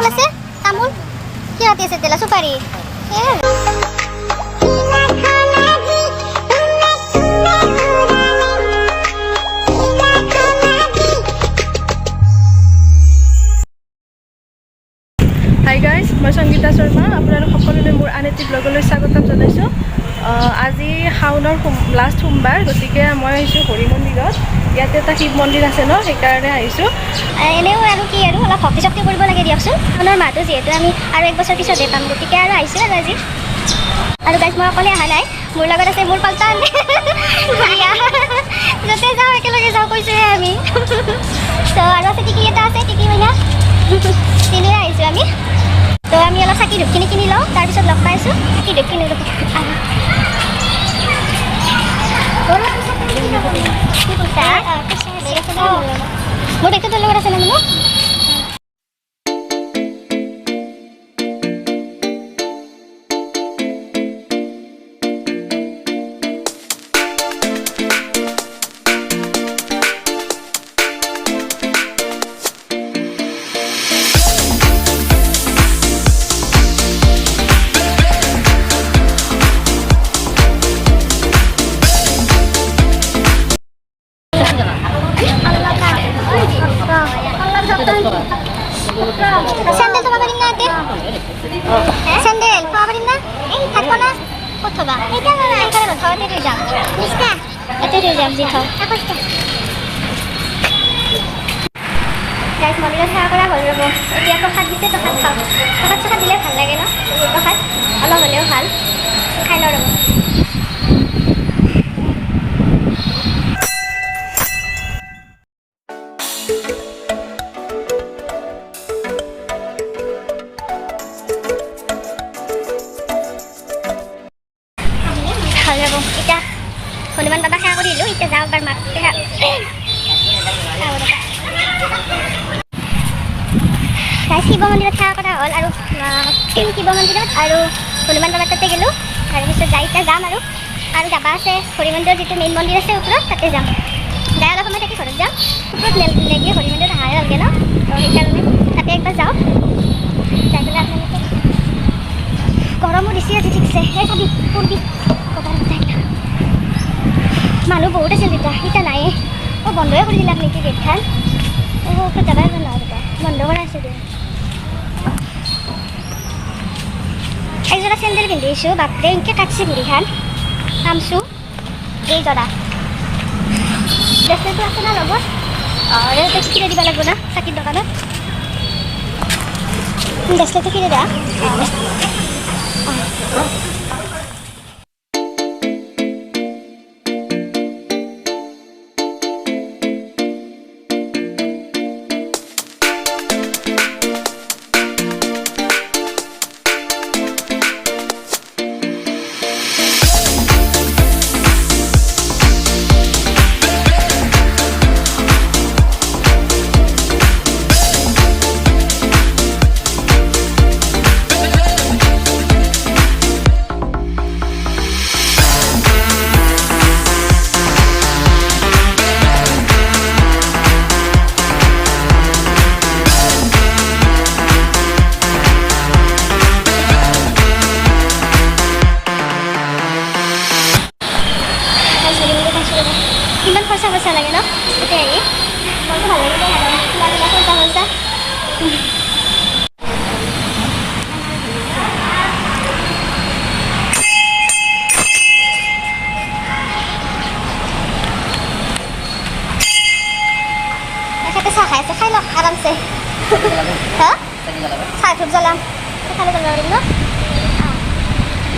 তামোল আছে তামোল কি হাতি আছে তেলা সুপাৰি হাই গাইজ মই সংগীতা শৰ্মা আপোনালোক সকলোলৈ মোৰ আন এটি ব্লগলৈ স্বাগতম জনাইছোঁ আজি শাওনৰ লাষ্ট সোমবাৰ গতিকে মই আহিছোঁ হৰি মন্দিৰত ইয়াতে এটা শিৱ মন্দিৰ আছে ন সেইকাৰণে আহিছোঁ এনেও আৰু কি আৰু অলপ ভক্তি চক্তি কৰিব লাগে দিয়কচোন শাওনৰ মাহটো যিহেতু আমি আৰু এক বছৰ পিছতে পাম গতিকে আৰু আহিছোঁ আৰু আজি আৰু গাইজ মই অকলে অহা নাই মোৰ লগত আছে মোৰ পাল্টান য'তে যাওঁ একেলগে যাওঁ কৈছোঁহে আমি তো আৰু আছে টিকি এটা আছে টিকি মইনা তিনিয়ে আহিছোঁ আমি তো আমি অলপ চাকি ধূপখিনি কিনি লওঁ তাৰপিছত লগ পাইছোঁ চাকি ধূপ কিনি মোৰ বেগটো তোৰ লগত আছে ন স্যান্ডেল তো পাবেন না এতে স্যান্ডেল পাবেন না এই থাকো না কোথাবা এটা না এখানে কোথাও এতে যাও বুঝতা এতে যাও দেখাও আকস্তা গাইস মন্দিরে সেৱা কৰা হ'ল ৰব এতিয়া প্ৰসাদ দিছে প্ৰসাদ খাওঁ প্ৰসাদ দিলে ভাল লাগে ন প্ৰসাদ অলপ হ'লেও ভাল খাই লওঁ ৰব হনুমান বাবা সেৱা কৰিলোঁ এতিয়া যাওঁ এবাৰ মাক শিৱ মন্দিৰত সেৱা কৰা হ'ল আৰু শিৱ মন্দিৰত আৰু হনুমান বাবাৰ তাতে গ'লোঁ তাৰপিছত যাই এতিয়া যাম আৰু যাবা আছে হৰি মন্দিৰৰ যিটো মেইন মন্দিৰ আছে ওপৰত তাতে যাম যাই অলপ সময় থাকি ঘৰত যাম ওপৰত নেগিয়ে হৰি মন্দিৰত অহাই হ'লগৈ ন তো সেইকাৰণে তাতে একবাৰ যাওঁ যাই পেলাই আপোনালোকে গৰমো দিছে আজি ঠিকছে এই চাবি পূৰ্বি মানুহ বহুত আছিল এতিয়া নাই বন্ধই কৰি দিলাক নেকি গেটখন ওপৰত যাবাই ভাল নহয় বন্ধ কৰা আছে দিয়া একজোৰা চেণ্ডেল পিন্ধিছোঁ বাপৰে এনেকৈ কাটছে ভৰিখন কামছোঁ এইজোৰা ব্ৰেচলেটটো আছে না লগত ৰেটটো কিনি দিব লাগিব না চাকিৰ দোকানত ব্ৰেচলেটটো কিনি দিয়া কিমান খৰচা লাগে ন এতিয়া আহি মনটো ভাল লাগিলে খৰচা এখেতে চাহ খাই আছে খাই লওক আৰামছে হা চাহ ধূপ জ্বলাম খালে জ্বলাব পাৰিম ন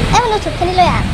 এই বোলো ধূপখিনি লৈ আহ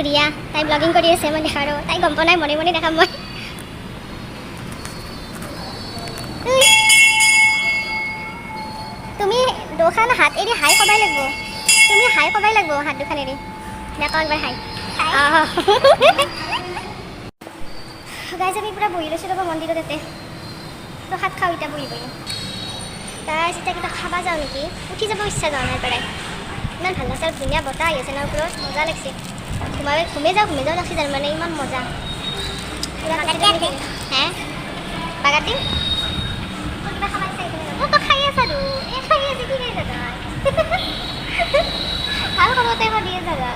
ৰিয়া তাই ব্লগিং কৰি আছে মই দেখা আৰু তাই গম পোৱা নাই মনে মনে দেখাম মই তুমি দুখান হাত এৰি হাই কবাই লাগিব তুমি হাই কবাই লাগিব হাত দুখান এৰি দেখো একবাৰ হাই গাইজ আমি পুৰা বহি লৈছোঁ ৰ'ব মন্দিৰত ইয়াতে প্ৰসাদ খাওঁ এতিয়া বহি বহি গাইজ এতিয়া কিবা খাবা যাওঁ নেকি উঠি যাব ইচ্ছা যোৱা নাই প্ৰায় ইমান ভাল লাগিছে আৰু ধুনীয়া বতাহ আহি আছে ন ওপৰত মজা লাগিছে ঘুমে যাওঁ লাগছে তাৰমানে ইমান মজা হে বাগাত দিম কিবা খাব ইচ্ছা খাই আছা আৰু এই খাই আছে কি খাই দাদা ভাল খবৰতে ভাবি আছে দাদা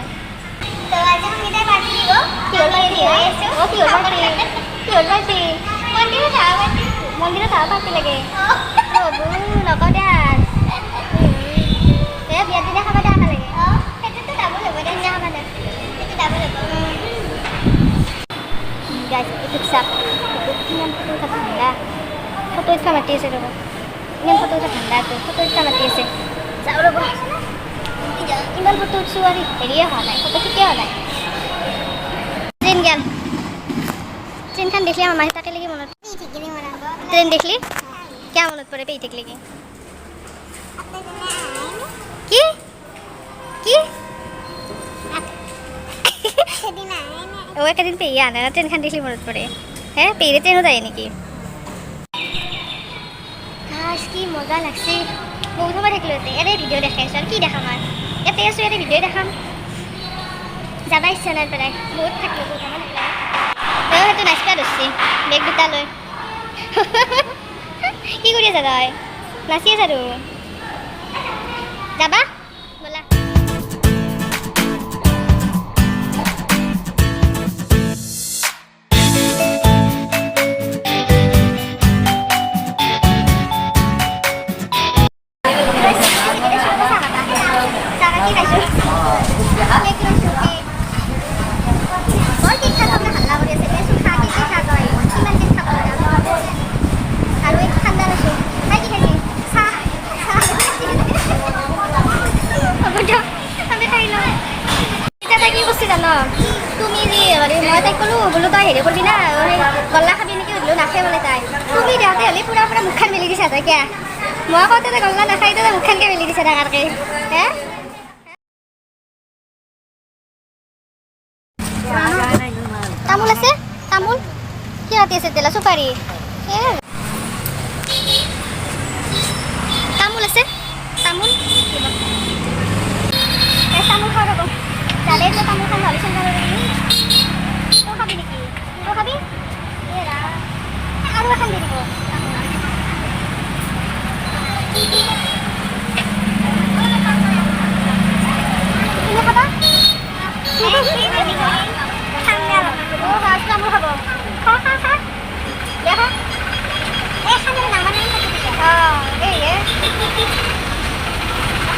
তো আজি আমি তাই পাৰ্টি দিব কিহৰ পাৰ্টি হৈ আছে কিহৰ পাৰ্টি মন্দিৰত যাব পাৰ্টি লাগে প্ৰভু নকওঁ দে বিয়াৰ দিনা খাব দে লাগে সেইটোতো যাব লাগিব দে দিনা খাব দে সেইটো যাব লাগিব গাইজ এইটো চাপ কিমান ফটো উঠা ঠাণ্ডা ফটো উঠা মাতি আছে ৰ'ব ইমান ফটো উঠা ঠাণ্ডাটো ফটো উঠা মাতি আছে যাওঁ ৰ'ব ইমান ফটো উঠছোঁ আৰু হেৰিয়ে হোৱা নাই ফটো ঠিকে হোৱা নাই ট্ৰেইন গেল ট্ৰেইনখন দেখলি আমাৰ মাহী তাকে লাগি মনত ট্ৰেইন দেখলি কিয় মনত পৰে পেহি থাকিলে কি কি একেদিন পেহি আনে না ট্ৰেইনখন দেখলি মনত পৰে হে পেহিৰে ট্ৰেইনত আহে নেকি কি মজা লাগছে বহুত সময় থাকিলোঁ ইয়াতে ইয়াতে ভিডিঅ' দেখাইছোঁ আৰু কি দেখাম আৰু ইয়াতে আছোঁ ইয়াতে ভিডিঅ' দেখাম যাব ইচ্ছা নাই প্ৰায় বহুত থাকিলোঁ বহুত সময় থাকিলোঁ সেইটো নাচিবা ধৰছি বেগ দুটা লৈ কি কৰি আছা তই নাচি আছা আৰু যাবা ব'লা তুমি যে মই তাইক ক'লোঁ বোলো তই হেৰি কৰিবি না গল্লা খাবি নেকি সুধিলোঁ নাখায় বোলে তাই তুমি দেওঁতে হ'লে পুৰা মুখখন মেলি দিছা তই কিয় মই কওঁতে তই গল্লা নাখাই তই মুখখনকে মেলি দিছা ডাঙৰকে হে তামোল আছে তামোল কি ৰাতি আছে তেলা চুপাৰী তামোল আছে তামোল তামোল খাওঁ ৰ'ব জালে তো তামোল খান ভাবি চিন্তা কৰি তই খাবি নেকি তই খাবি আৰু এখন দি দিব তুমি খাবা তামোল খাব খা খা খা দেখা এই খালে নামা নাই অঁ এই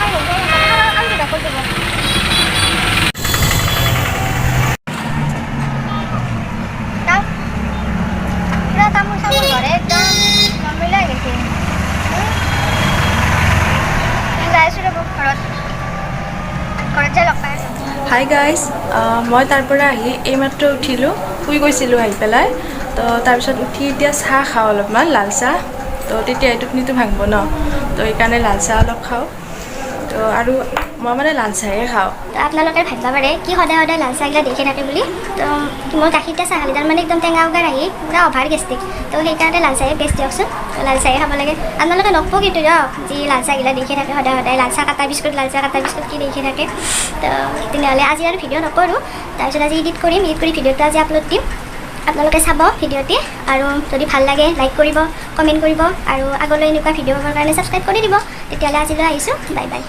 আৰু কিবা কৰি দিব তামোল চামোল ঘৰে একদম মিলাই গৈছে যাই আছোঁ ৰ'ব ঘৰত যাই লগ পাই আছোঁ হাই গাইজ মই তাৰ পৰা আহি এইমাত্ৰ উঠিলোঁ শুই গৈছিলোঁ আহি পেলাই তো তাৰপিছত উঠি এতিয়া চাহ খাওঁ অলপমান লাল চাহ তো তেতিয়া টোপনিটো ভাঙিব ন তো সেইকাৰণে লাল চাহ অলপ খাওঁ তো আৰু মই মানে লাল চাহেই খাওঁ তো আপোনালোকে ভাবিব পাৰে কি সদায় সদায় লাল চাহগিলা দেখি থাকে বুলি তো মই গাখীৰতে চাহ খালি তাৰমানে একদম টেঙা উগাৰ আহি পূৰা অভাৰ গেষ্টিক তো সেইকাৰণে লাল চাহে বেষ্ট দিয়কচোন তো লাল চাহে খাব লাগে আপোনালোকে নকব কিন্তু দিয়ক যি লাল চাহগিলা দেখি থাকে সদায় সদায় লাল চাহ কাটা বিস্কুট কি দেখি থাকে তো তেনেহ'লে আজি আৰু ভিডিঅ' নকৰোঁ তাৰপিছত আজি এডিট কৰি ভিডিঅ'টো আজি আপলোড দিম আপোনালোকে চাব ভিডিঅ'টি আৰু যদি ভাল লাগে লাইক কৰিব কমেণ্ট কৰিব আৰু আগলৈ এনেকুৱা ভিডিঅ'ৰ কাৰণে ছাবস্ক্ৰাইব কৰি দিব তেতিয়াহ'লে আজিলৈ আহিছোঁ বাই বাই